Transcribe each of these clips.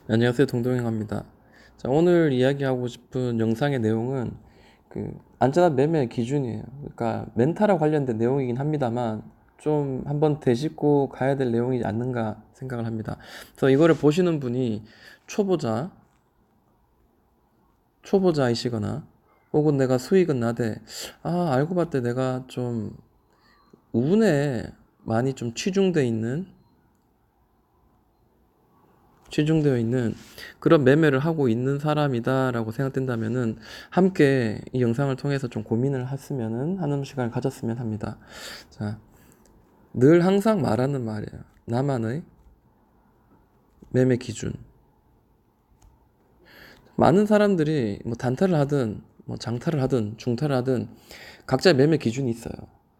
안녕하세요. 동동행합니다. 자, 오늘 이야기하고 싶은 영상의 내용은 안전한 매매 기준이에요. 그러니까 멘탈에 관련된 내용이긴 합니다만 좀 한번 되짚고 가야 될 내용이지 않는가 생각을 합니다. 그래서 이거를 보시는 분이 초보자, 초보자이시거나 혹은 내가 수익은 나되 알고 봤더니 내가 좀 운에 많이 좀 치중되어 있는 그런 매매를 하고 있는 사람이다라고 생각된다면은 함께 이 영상을 통해서 좀 고민을 했으면은 하는 시간을 가졌으면 합니다. 자, 늘 항상 말하는 말이에요. 나만의 매매 기준. 많은 사람들이 뭐 단타를 하든 뭐 장타를 하든 중타를 하든 각자의 매매 기준이 있어요.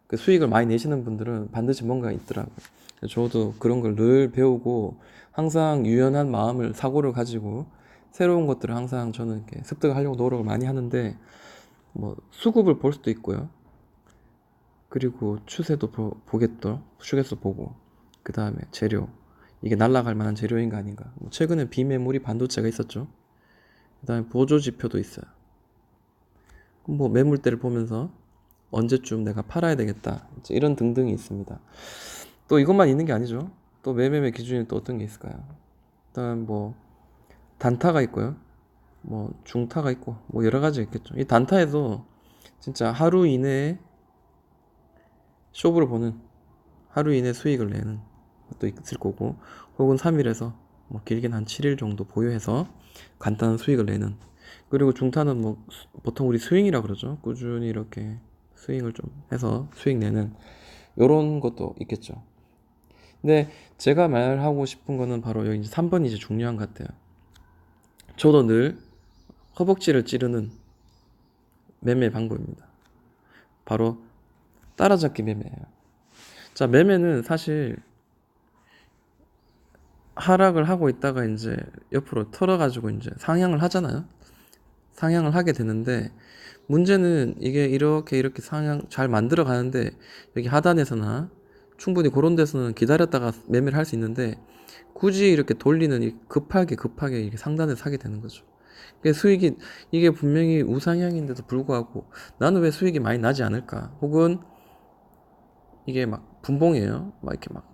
그 수익을 많이 내시는 분들은 반드시 뭔가 있더라고요. 저도 그런 걸 늘 배우고 항상 유연한 마음을 사고를 가지고 새로운 것들을 항상 저는 이렇게 습득을 하려고 노력을 많이 하는데 뭐 수급을 볼 수도 있고요. 그리고 추세도 보겠죠. 추세도 보고 그 다음에 재료 이게 날아갈 만한 재료인가 아닌가. 뭐 최근에 비매물이 반도체가 있었죠. 그 다음에 보조 지표도 있어요. 뭐 매물대를 보면서 언제쯤 내가 팔아야 되겠다 이런 등등이 있습니다. 또 이것만 있는 게 아니죠. 또 매매의 기준이 또 어떤 게 있을까요? 일단 뭐 단타가 있고요. 뭐 중타가 있고 뭐 여러 가지 있겠죠. 이 단타에도 진짜 하루 이내에 쇼부를 보는 하루 이내 수익을 내는 것도 있을 거고 혹은 3일에서 뭐 길게는 한 7일 정도 보유해서 간단한 수익을 내는 그리고 중타는 뭐 보통 우리 스윙이라 그러죠. 꾸준히 이렇게 스윙을 좀 해서 수익 내는 요런 것도 있겠죠. 근데 제가 말하고 싶은 거는 바로 여기 3번이 이제 중요한 것 같아요. 저도 늘 허벅지를 찌르는 매매 방법입니다. 바로 따라잡기 매매예요. 자, 매매는 사실 하락을 하고 있다가 이제 옆으로 털어가지고 이제 상향을 하잖아요. 상향을 하게 되는데 문제는 이게 이렇게 상향 잘 만들어 가는데 여기 하단에서나 충분히 그런 데서는 기다렸다가 매매를 할 수 있는데 굳이 이렇게 돌리는 급하게 이렇게 상단에 사게 되는 거죠. 수익이 이게 분명히 우상향인데도 불구하고 나는 왜 수익이 많이 나지 않을까? 혹은 이게 막 분봉이에요.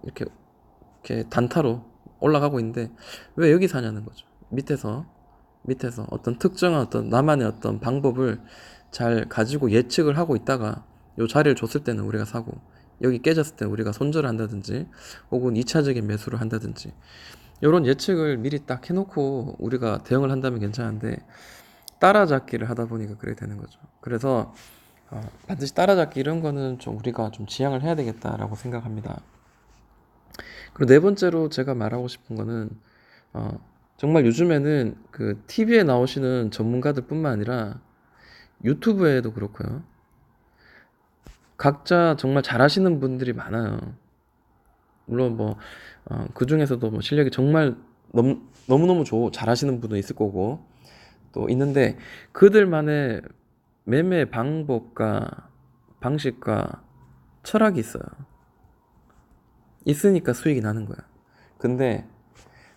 이렇게 단타로 올라가고 있는데 왜 여기 사냐는 거죠. 밑에서 어떤 특정한 어떤 나만의 어떤 방법을 잘 가지고 예측을 하고 있다가 요 자리를 줬을 때는 우리가 사고 여기 깨졌을 때 우리가 손절을 한다든지 혹은 2차적인 매수를 한다든지 이런 예측을 미리 딱 해놓고 우리가 대응을 한다면 괜찮은데 따라잡기를 하다 보니까 그렇게 되는 거죠. 그래서 반드시 따라잡기 이런 거는 좀 우리가 좀 지양을 해야 되겠다라고 생각합니다. 그리고 네 번째로 제가 말하고 싶은 거는 어, 정말 요즘에는 그 TV에 나오시는 전문가들뿐만 아니라 유튜브에도 그렇고요. 각자 정말 잘하시는 분들이 많아요. 물론 뭐 그 중에서도 뭐 실력이 정말 너무너무 잘하시는 분도 있을 거고 또 있는데 그들만의 매매 방법과 방식과 철학이 있어요. 있으니까 수익이 나는 거야. 근데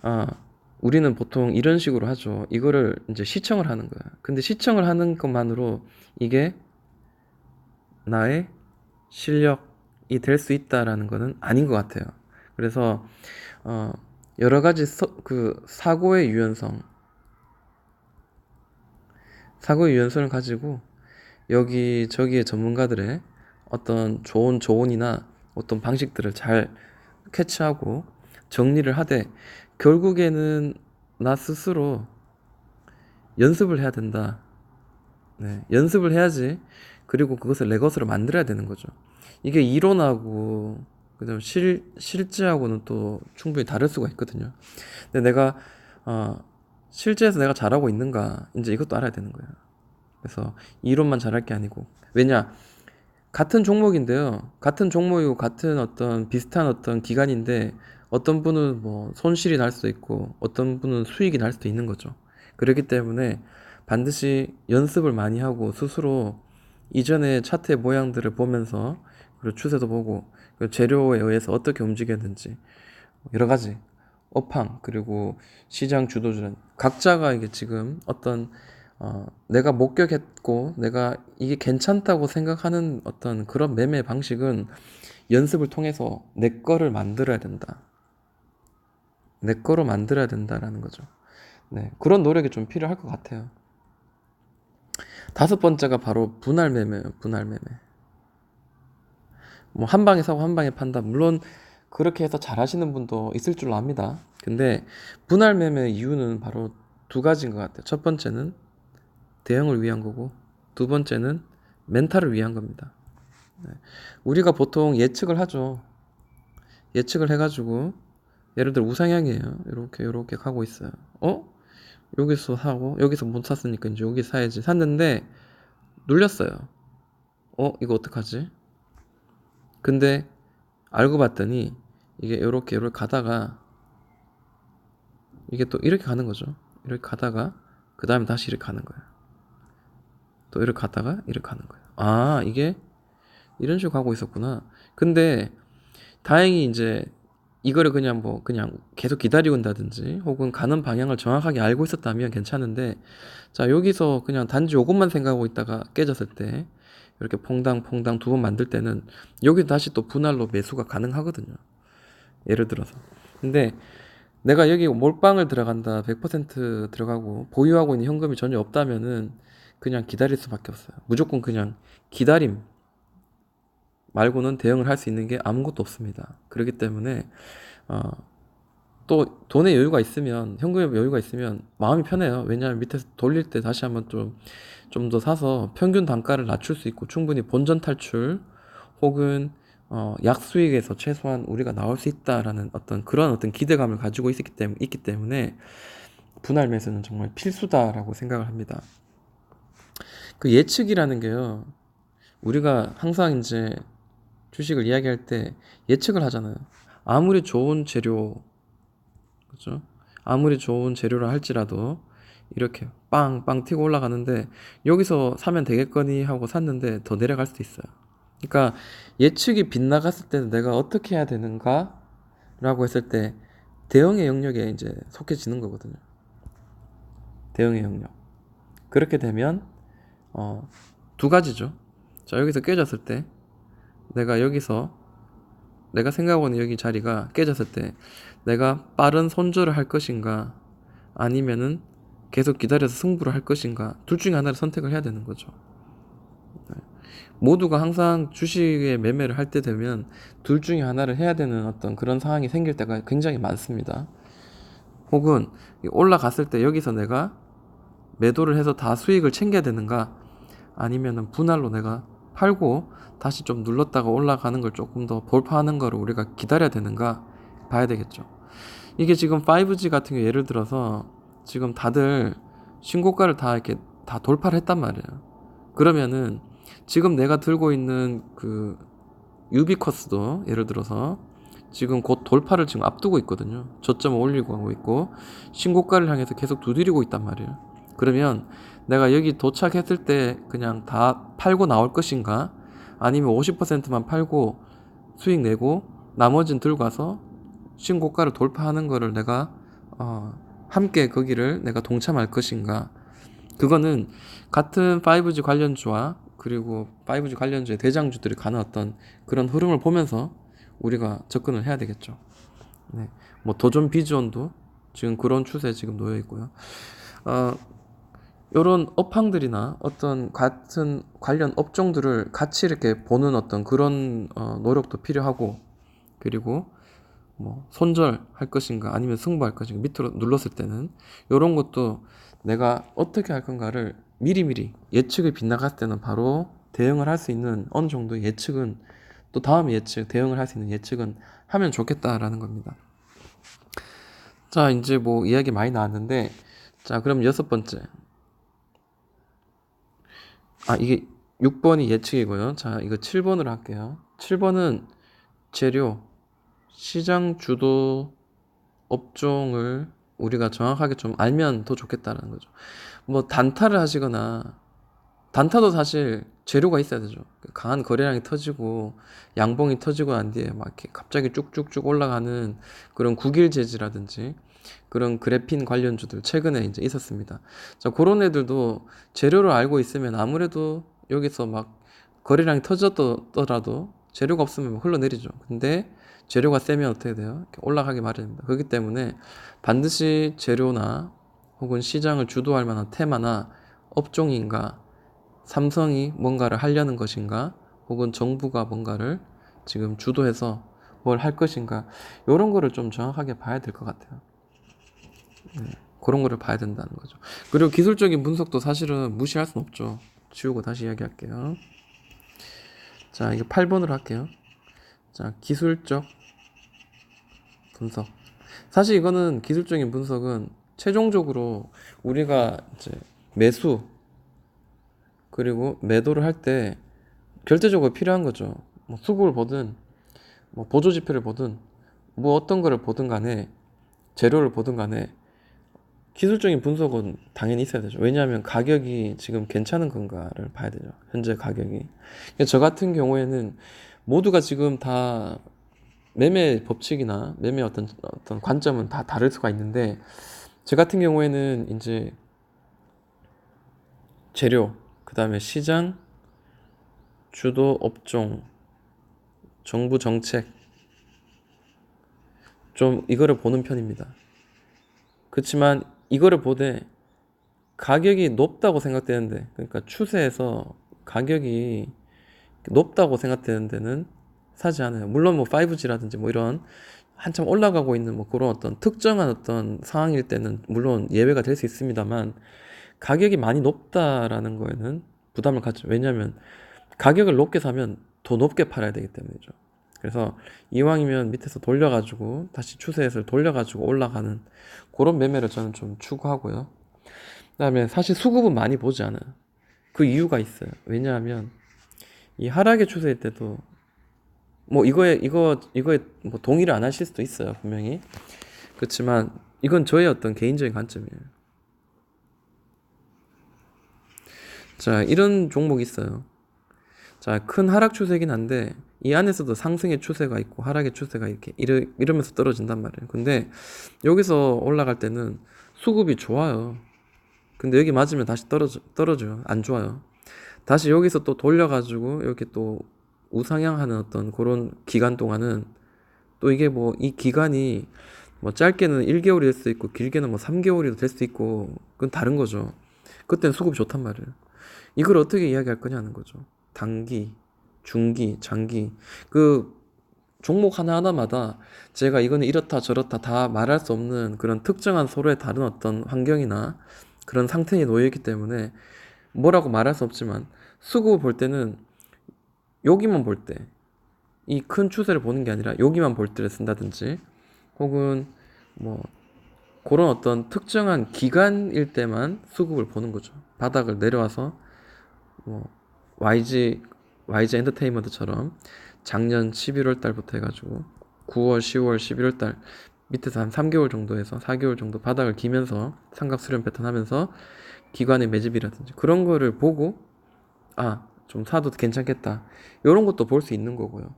아, 우리는 보통 이런 식으로 하죠. 이거를 이제 시청을 하는 거야. 근데 시청을 하는 것만으로 이게 나의 실력이 될 수 있다라는 거는 아닌 것 같아요. 그래서 어, 여러 가지 그 사고의 유연성을 가지고 여기 저기의 전문가들의 어떤 좋은 조언이나 어떤 방식들을 잘 캐치하고 정리를 하되 결국에는 나 스스로 연습을 해야 된다. 네, 연습을 해야지. 그리고 그것을 내 것으로 만들어야 되는 거죠. 이게 이론하고 그다음 실제하고는 또 충분히 다를 수가 있거든요. 근데 내가 어, 실제에서 내가 잘하고 있는가 이제 이것도 알아야 되는 거예요. 그래서 이론만 잘할 게 아니고 왜냐 같은 종목인데요. 같은 종목이고 같은 어떤 비슷한 어떤 기간인데 어떤 분은 뭐 손실이 날 수도 있고 어떤 분은 수익이 날 수도 있는 거죠. 그렇기 때문에 반드시 연습을 많이 하고 스스로 이전의 차트의 모양들을 보면서 그리고 추세도 보고 그리고 재료에 의해서 어떻게 움직였는지 여러 가지 업황 그리고 시장 주도주는 각자가 이게 지금 어떤 내가 목격했고 내가 이게 괜찮다고 생각하는 어떤 그런 매매 방식은 연습을 통해서 내 거를 만들어야 된다. 내 거로 만들어야 된다라는 거죠. 네, 그런 노력이 좀 필요할 것 같아요. 다섯 번째가 바로 분할 매매예요. 분할 매매. 뭐 한 방에 사고 한 방에 판다. 물론 그렇게 해서 잘하시는 분도 있을 줄 압니다. 근데 분할 매매 이유는 바로 두 가지인 것 같아요. 첫 번째는 대형을 위한 거고, 두 번째는 멘탈을 위한 겁니다. 네. 우리가 보통 예측을 하죠. 예측을 해가지고 예를 들어 우상향이에요. 이렇게 가고 있어요. 여기서 사고 여기서 못 샀으니까 이제 여기 사야지. 샀는데 눌렸어요. 이거 어떡하지? 근데 알고 봤더니 이게 이렇게 가다가 이게 또 이렇게 가는 거죠. 이렇게 가다가 그 다음에 다시 이렇게 가는 거예요. 또 이렇게 가다가 이렇게 가는 거예요. 아, 이게 이런 식으로 가고 있었구나. 근데 다행히 이제 이거를 그냥 계속 기다리고 온다든지 혹은 가는 방향을 정확하게 알고 있었다면 괜찮은데, 자, 여기서 그냥 단지 요것만 생각하고 있다가 깨졌을 때 이렇게 퐁당퐁당 두 번 만들 때는 여기 다시 또 분할로 매수가 가능하거든요. 예를 들어서. 근데 내가 여기 몰빵을 들어간다 100% 들어가고 보유하고 있는 현금이 전혀 없다면은 그냥 기다릴 수밖에 없어요. 무조건 그냥 기다림 말고는 대응을 할 수 있는 게 아무것도 없습니다. 그렇기 때문에 어, 또 돈의 여유가 있으면, 현금의 여유가 있으면 마음이 편해요. 왜냐하면 밑에서 돌릴 때 다시 한번 좀 더 사서 평균 단가를 낮출 수 있고 충분히 본전 탈출 혹은 약수익에서 최소한 우리가 나올 수 있다라는 그런 기대감을 가지고 있기 때문에 분할 매수는 정말 필수다라고 생각을 합니다. 그 예측이라는 게요. 우리가 항상 이제 주식을 이야기할 때 예측을 하잖아요. 아무리 좋은 재료, 그죠? 아무리 좋은 재료라 할지라도 이렇게 빵빵 튀고 올라가는데 여기서 사면 되겠거니 하고 샀는데 더 내려갈 수도 있어요. 그러니까 예측이 빗나갔을 때는 내가 어떻게 해야 되는가 라고 했을 때 대응의 영역에 이제 속해지는 거거든요. 대응의 영역. 그렇게 되면 두 가지죠. 자, 여기서 깨졌을 때 내가 생각하는 여기 자리가 깨졌을 때 내가 빠른 손절을 할 것인가 아니면은 계속 기다려서 승부를 할 것인가 둘 중에 하나를 선택을 해야 되는 거죠. 모두가 항상 주식의 매매를 할 때 되면 둘 중에 하나를 해야 되는 그런 상황이 생길 때가 굉장히 많습니다. 혹은 올라갔을 때 여기서 내가 매도를 해서 다 수익을 챙겨야 되는가 아니면은 분할로 내가 팔고 다시 좀 눌렀다가 올라가는 걸 조금 더 돌파하는 거를 우리가 기다려야 되는가 봐야 되겠죠. 이게 지금 5G 같은 경우 예를 들어서 지금 다들 신고가를 다 이렇게 다 돌파를 했단 말이에요. 그러면은 지금 내가 들고 있는 그 유비쿼스도 예를 들어서 지금 곧 돌파를 지금 앞두고 있거든요. 저점을 올리고 하고 있고 신고가를 향해서 계속 두드리고 있단 말이에요. 그러면 내가 여기 도착했을 때 그냥 다 팔고 나올 것인가 아니면 50%만 팔고 수익 내고 나머지는 들고 가서 신고가를 돌파하는 거를 내가 함께 거기를 내가 동참할 것인가. 그거는 같은 5G 관련주와 그리고 5G 관련주의 대장주들이 가는 그런 흐름을 보면서 우리가 접근을 해야 되겠죠. 네. 뭐 도전 비전도 지금 그런 추세에 지금 놓여 있고요. 요런 업황들이나 같은 관련 업종들을 같이 이렇게 보는 그런 노력도 필요하고, 그리고 뭐 손절할 것인가 아니면 승부할 것인가 밑으로 눌렀을 때는 요런 것도 내가 어떻게 할 건가를 미리미리 예측을 빗나갔을 때는 바로 대응을 할 수 있는 어느 정도의 예측은, 또 다음 예측 대응을 할 수 있는 예측은 하면 좋겠다라는 겁니다. 자, 이제 뭐 이야기 많이 나왔는데, 자, 그럼 여섯 번째. 이게 6번이 예측이고요. 자, 이거 7번으로 할게요. 7번은 재료, 시장 주도 업종을 우리가 정확하게 좀 알면 더 좋겠다는 거죠. 뭐 단타를 하시거나 단타도 사실 재료가 있어야 되죠. 강한 거래량이 터지고 양봉이 터지고 난 뒤에 막 이렇게 갑자기 쭉쭉쭉 올라가는 그런 국일 재지라든지 그런 그래핀 관련주들 최근에 이제 있었습니다. 자, 그런 애들도 재료를 알고 있으면 아무래도 여기서 막 거래량이 터졌더라도 재료가 없으면 막 흘러내리죠. 근데 재료가 세면 어떻게 돼요? 이렇게 올라가기 마련입니다. 그렇기 때문에 반드시 재료나 혹은 시장을 주도할 만한 테마나 업종인가, 삼성이 뭔가를 하려는 것인가, 혹은 정부가 뭔가를 지금 주도해서 뭘 할 것인가, 이런 거를 좀 정확하게 봐야 될 것 같아요. 그런 거를 봐야 된다는 거죠. 그리고 기술적인 분석도 사실은 무시할 순 없죠. 지우고 다시 이야기할게요. 자, 이게 8번으로 할게요. 자, 기술적 분석. 사실 이거는 기술적인 분석은 최종적으로 우리가 이제 매수 그리고 매도를 할 때 결제적으로 필요한 거죠. 뭐 수급을 보든 뭐 보조 지표를 보든 뭐 어떤 거를 보든 간에 재료를 보든 간에 기술적인 분석은 당연히 있어야 되죠. 왜냐하면 가격이 지금 괜찮은 건가를 봐야 되죠. 현재 가격이. 저 같은 경우에는 모두가 지금 다 매매 법칙이나 매매 어떤 관점은 다 다를 수가 있는데, 저 같은 경우에는 이제 재료, 그 다음에 시장, 주도 업종, 정부 정책, 좀 이거를 보는 편입니다. 그렇지만 이거를 보되 가격이 높다고 생각되는데, 그러니까 추세에서 가격이 높다고 생각되는 데는 사지 않아요. 물론 뭐 5G라든지 뭐 이런 한참 올라가고 있는 뭐 그런 어떤 특정한 어떤 상황일 때는 물론 예외가 될 수 있습니다만, 가격이 많이 높다라는 거에는 부담을 갖죠. 왜냐하면 가격을 높게 사면 더 높게 팔아야 되기 때문이죠. 그래서 이왕이면 밑에서 돌려가지고 다시 추세에서 돌려가지고 올라가는 그런 매매를 저는 좀 추구하고요. 그다음에 사실 수급은 많이 보지 않아요. 그 이유가 있어요. 왜냐하면 이 하락의 추세일 때도 뭐 이거에 뭐 동의를 안 하실 수도 있어요, 분명히. 그렇지만 이건 저의 어떤 개인적인 관점이에요. 자, 이런 종목이 있어요. 자, 큰 하락 추세긴 한데 이 안에서도 상승의 추세가 있고 하락의 추세가 이렇게 이러면서 떨어진단 말이에요. 근데 여기서 올라갈 때는 수급이 좋아요. 근데 여기 맞으면 다시 떨어져요. 안 좋아요. 다시 여기서 또 돌려가지고 이렇게 또 우상향하는 어떤 그런 기간 동안은 또 이게 뭐 이 기간이 뭐 짧게는 1개월이 될 수도 있고 길게는 뭐 3개월이 될 수도 있고 그건 다른 거죠. 그때는 수급이 좋단 말이에요. 이걸 어떻게 이야기할 거냐는 거죠. 단기, 중기, 장기. 그 종목 하나하나마다 제가 이거는 이렇다 저렇다 다 말할 수 없는 그런 특정한 서로의 다른 어떤 환경이나 그런 상태에 놓여 있기 때문에 뭐라고 말할 수 없지만, 수급을 볼 때는 여기만 볼 때, 이 큰 추세를 보는 게 아니라 여기만 볼 때를 쓴다든지, 혹은 뭐 그런 어떤 특정한 기간일 때만 수급을 보는 거죠. 바닥을 내려와서 뭐 YG 엔터테인먼트처럼 작년 11월 달부터 해가지고 9월, 10월, 11월 달 밑에서 한 3개월 정도에서 4개월 정도 바닥을 기면서 삼각 수렴 패턴 하면서 기관의 매집이라든지 그런 거를 보고 좀 사도 괜찮겠다, 이런 것도 볼 수 있는 거고요.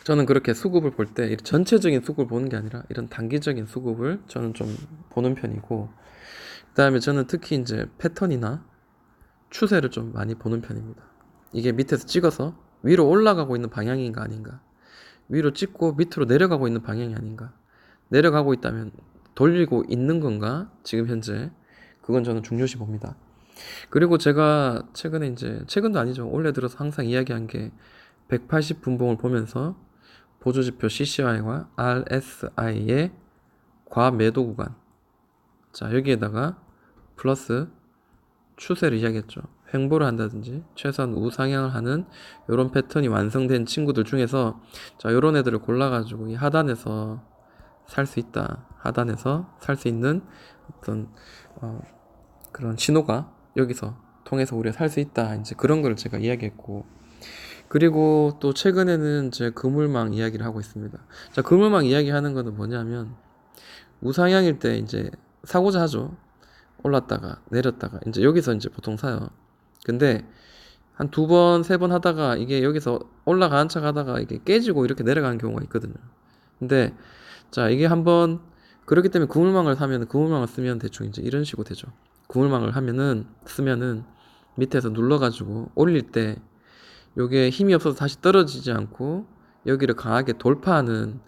저는 그렇게 수급을 볼 때 전체적인 수급을 보는 게 아니라 이런 단기적인 수급을 저는 좀 보는 편이고, 그 다음에 저는 특히 이제 패턴이나 추세를 좀 많이 보는 편입니다. 이게 밑에서 찍어서 위로 올라가고 있는 방향인가 아닌가, 위로 찍고 밑으로 내려가고 있는 방향이 아닌가, 내려가고 있다면 돌리고 있는 건가 지금 현재, 그건 저는 중요시 봅니다. 그리고 제가 최근도 아니죠, 올해 들어서 항상 이야기한 게 180분봉을 보면서 보조지표 CCI와 RSI의 과매도 구간, 자 여기에다가 플러스 추세를 이야기했죠. 횡보를 한다든지 최소한 우상향을 하는 이런 패턴이 완성된 친구들 중에서 자 이런 애들을 골라가지고 이 하단에서 살 수 있다, 하단에서 살 수 있는 어떤 그런 신호가 여기서 통해서 우리가 살 수 있다, 이제 그런 걸 제가 이야기했고, 그리고 또 최근에는 제 그물망 이야기를 하고 있습니다. 자, 그물망 이야기하는 거는 뭐냐면 우상향일 때 이제 사고자 하죠. 올랐다가 내렸다가 이제 여기서 이제 보통 사요. 근데 한 두 번, 세 번 하다가 이게 여기서 올라가는 척 하다가 이게 깨지고 이렇게 내려가는 경우가 있거든요. 근데 자, 이게 한번 그렇기 때문에 그물망을 사면 그물망을 쓰면 대충 이제 이런 식으로 되죠. 그물망을 하면은 쓰면은 밑에서 눌러가지고 올릴 때 요게 힘이 없어서 다시 떨어지지 않고 여기를 강하게 돌파하는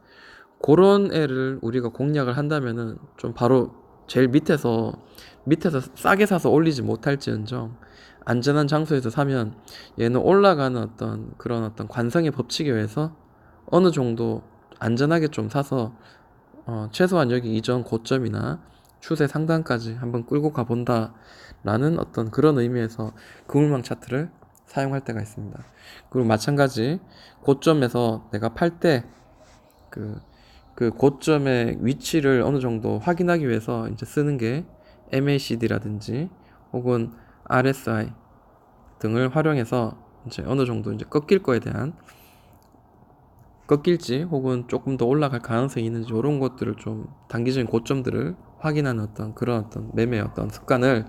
그런 애를 우리가 공략을 한다면은 좀 바로 제일 밑에서 싸게 사서 올리지 못할지언정 안전한 장소에서 사면 얘는 올라가는 어떤 그런 어떤 관성의 법칙에 의해서 어느 정도 안전하게 좀 사서 최소한 여기 이전 고점이나 추세 상단까지 한번 끌고 가본다라는 어떤 그런 의미에서 그물망 차트를 사용할 때가 있습니다. 그리고 마찬가지 고점에서 내가 팔 때 그 고점의 위치를 어느 정도 확인하기 위해서 이제 쓰는 게 MACD라든지 혹은 RSI 등을 활용해서 이제 어느 정도 이제 꺾일 거에 대한 꺾일지 혹은 조금 더 올라갈 가능성이 있는지 이런 것들을 좀 단기적인 고점들을 확인하는 어떤 그런 어떤 매매 어떤 습관을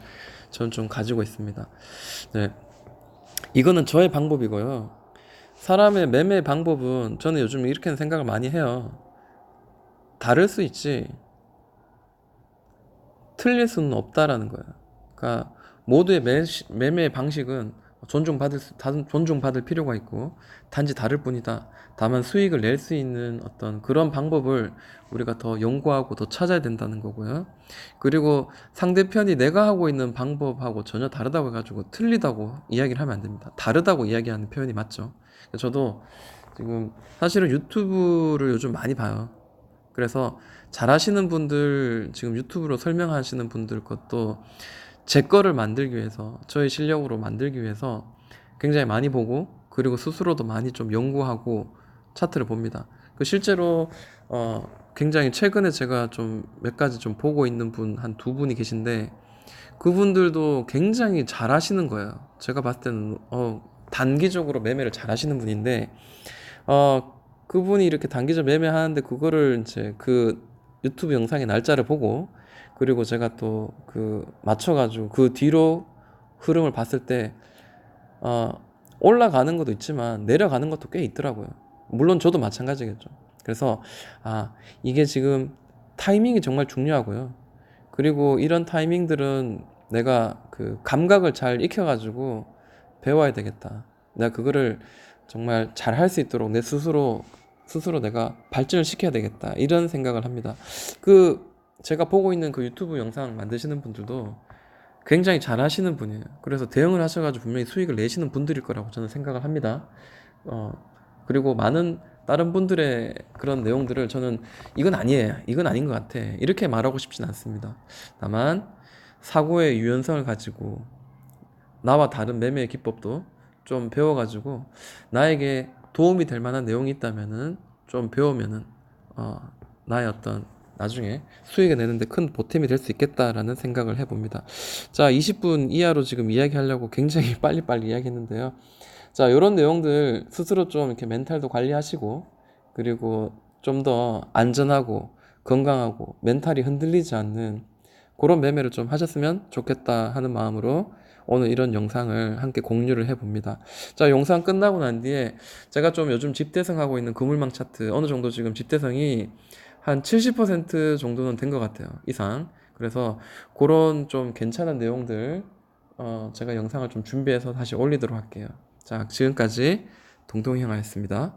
저는 좀 가지고 있습니다. 네, 이거는 저의 방법이고요. 사람의 매매 방법은 저는 요즘 이렇게 생각을 많이 해요. 다를 수 있지 틀릴 수는 없다라는 거야. 그러니까 모두의 매매 방식은 존중받을 필요가 있고 단지 다를 뿐이다. 다만 수익을 낼 수 있는 어떤 그런 방법을 우리가 더 연구하고 더 찾아야 된다는 거고요. 그리고 상대편이 내가 하고 있는 방법하고 전혀 다르다고 해가지고 틀리다고 이야기를 하면 안 됩니다. 다르다고 이야기하는 표현이 맞죠. 저도 지금 사실은 유튜브를 요즘 많이 봐요. 그래서 잘하시는 분들 지금 유튜브로 설명하시는 분들 것도 제 거를 만들기 위해서 저의 실력으로 만들기 위해서 굉장히 많이 보고 그리고 스스로도 많이 좀 연구하고 차트를 봅니다. 그 실제로 굉장히 최근에 제가 좀 몇 가지 좀 보고 있는 분 한 두 분이 계신데 그분들도 굉장히 잘하시는 거예요. 제가 봤을 때는 단기적으로 매매를 잘하시는 분인데 그분이 이렇게 단기적 매매하는데 그거를 이제 그 유튜브 영상의 날짜를 보고 그리고 제가 또 그 맞춰가지고 그 뒤로 흐름을 봤을 때 어, 올라가는 것도 있지만 내려가는 것도 꽤 있더라고요. 물론 저도 마찬가지겠죠. 그래서 이게 지금 타이밍이 정말 중요하고요. 그리고 이런 타이밍들은 내가 그 감각을 잘 익혀가지고 배워야 되겠다. 내가 그거를 정말 잘 할 수 있도록 내 스스로 내가 발전을 시켜야 되겠다. 이런 생각을 합니다. 제가 보고 있는 그 유튜브 영상 만드시는 분들도 굉장히 잘 하시는 분이에요. 그래서 대응을 하셔가지고 분명히 수익을 내시는 분들일 거라고 저는 생각을 합니다. 어, 그리고 많은 다른 분들의 그런 내용들을 저는 이건 아니에요. 이건 아닌 것 같아. 이렇게 말하고 싶진 않습니다. 다만 사고의 유연성을 가지고 나와 다른 매매의 기법도 좀 배워가지고 나에게 도움이 될 만한 내용이 있다면은 좀 배우면은 나의 어떤 나중에 수익을 내는데 큰 보탬이 될 수 있겠다라는 생각을 해봅니다. 자, 20분 이하로 지금 이야기하려고 굉장히 빨리빨리 이야기했는데요. 자, 이런 내용들 스스로 좀 이렇게 멘탈도 관리하시고 그리고 좀 더 안전하고 건강하고 멘탈이 흔들리지 않는 그런 매매를 좀 하셨으면 좋겠다 하는 마음으로 오늘 이런 영상을 함께 공유를 해봅니다. 자, 영상 끝나고 난 뒤에 제가 좀 요즘 집대성하고 있는 그물망 차트 어느 정도 지금 집대성이 한 70% 정도는 된 것 같아요. 이상. 그래서 그런 좀 괜찮은 내용들 제가 영상을 좀 준비해서 다시 올리도록 할게요. 자, 지금까지 동동형아였습니다.